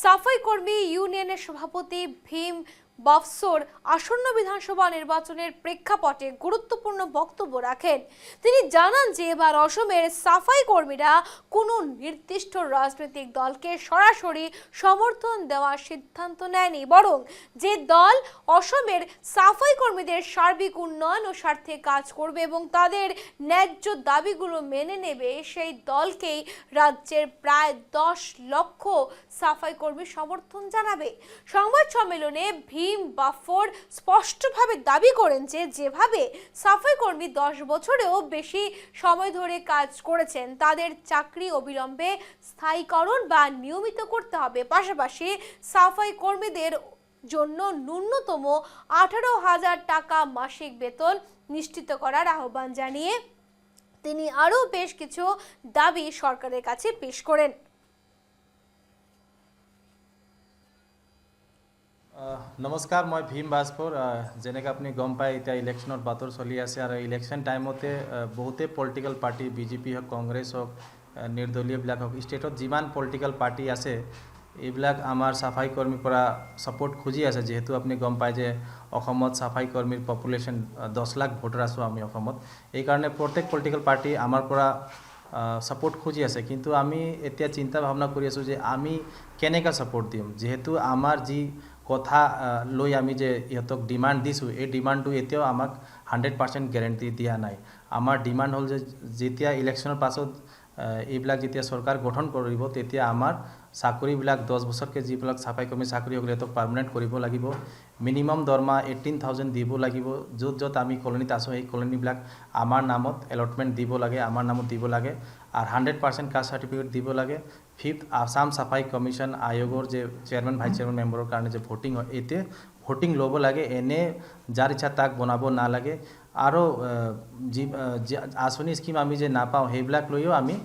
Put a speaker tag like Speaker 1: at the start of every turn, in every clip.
Speaker 1: সাফাই কর্মী ইউনিয়নের সভাপতি ভীম বাফসোর আসন্ন বিধানসভা নির্বাচনের প্রেক্ষাপটে গুরুত্বপূর্ণ বক্তব্য রাখেন। তিনি জানান যে এবার অসমের সাফাই কর্মীরা কোনো নির্দিষ্ট রাজনৈতিক দলকে সরাসরি সমর্থন দেওয়ার সিদ্ধান্ত নেয়নি, বরং যে দল অসমের সাফাই কর্মীদের সার্বিক উন্নয়ন ও স্বার্থে কাজ করবে এবং তাদের ন্যায্য দাবিগুলো মেনে নেবে সেই দলকেই রাজ্যের প্রায় 10 লক্ষ সাফাই কর্মী সমর্থন জানাবে। সংবাদ সম্মেলনে ভীম বাফর স্পষ্টভাবে দাবি করেন যে যেভাবে সাফাই কর্মী 10 বছরেও বেশি সময় ধরে কাজ করেছেন তাদের চাকরি অবিলম্বে স্থায়ীকরণ বা নিয়মিত করতে হবে। পাশাপাশি সাফাই কর্মীদের জন্য ন্যূনতম 18,000 টাকা মাসিক বেতন নিশ্চিত করার আহ্বান জানিয়ে তিনি আরও বেশ কিছু দাবি সরকারের কাছে পেশ করেন।
Speaker 2: নমস্কাৰ, মই ভীম বাজপুৰ। যেনেকৈ আপুনি গম পায়, এতিয়া ইলেকশ্যনত বাতৰ চলি আছে আৰু ইলেকশ্যন টাইমতে বহুতে পলিটিকেল পাৰ্টি বিজেপি হওক, কংগ্ৰেছ হওক, নিৰ্দলীয়বিলাক হওক, ষ্টেটত যিমান পলিটিকেল পাৰ্টি আছে এইবিলাক আমাৰ চাফাই কৰ্মীৰ পৰা ছাপোৰ্ট খুজি আছে। যিহেতু আপুনি গম পায় যে অসমত চাফাই কৰ্মীৰ পপুলেশ্যন 10 লাখ ভোটাৰ আছোঁ আমি অসমত। এইকাৰণে প্ৰত্যেক পলিটিকেল পাৰ্টি আমাৰ পৰা ছাপোৰ্ট খুজি আছে, কিন্তু আমি এতিয়া চিন্তা ভাৱনা কৰি আছোঁ যে আমি কেনেকৈ ছাপোৰ্ট দিম। যিহেতু আমাৰ যি কথা লৈ আমি যে ইহঁতক ডিমাণ্ড দিছোঁ, এই ডিমাণ্ডটো এতিয়াও আমাক 100% গেৰেণ্টি দিয়া নাই। আমাৰ ডিমাণ্ড হ'ল যে যেতিয়া ইলেকশ্যনৰ পাছত এইবিলাক যেতিয়া চৰকাৰ গঠন কৰিব তেতিয়া আমাৰ চাকৰিবিলাক 10 বছৰকৈ যিবিলাক চাফাই কৰ্মী চাকৰি হ'লে সিহঁতক পাৰ্মানেণ্ট কৰিব লাগিব। মিনিমাম দৰমহা 18,000 দিব লাগিব। য'ত য'ত আমি কলনীত আছোঁ সেই কলনীবিলাক আমাৰ নামত এলটমেণ্ট দিব লাগে, আমাৰ নামত দিব লাগে, আৰু 100% কাষ্ট চাৰ্টিফিকেট দিব লাগে। 5th আসাম চাফাই কমিশ্যন আয়োগৰ যে চেয়াৰমেন ভাইচ চেয়াৰমেন মেম্বাৰৰ কাৰণে যে ভোটিং হয়, এতিয়া ভোটিং ল'ব লাগে। এনে যাৰ ইচ্ছা তাক বনাব নালাগে। আৰু যি আঁচনি স্কিম আমি যে নাপাওঁ সেইবিলাক লৈও আমি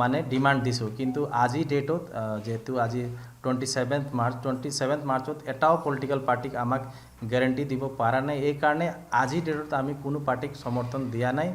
Speaker 2: মানে ডিমাণ্ড দিছোঁ। কিন্তু আজি ডেটত যেহেতু আজি 27 মাৰ্চত এটাও পলিটিকেল পাৰ্টিক আমাক গেৰেণ্টি দিব পৰা নাই। এইকাৰণে আজি ডেটত আমি কোনো পাৰ্টিক সমৰ্থন দিয়া নাই।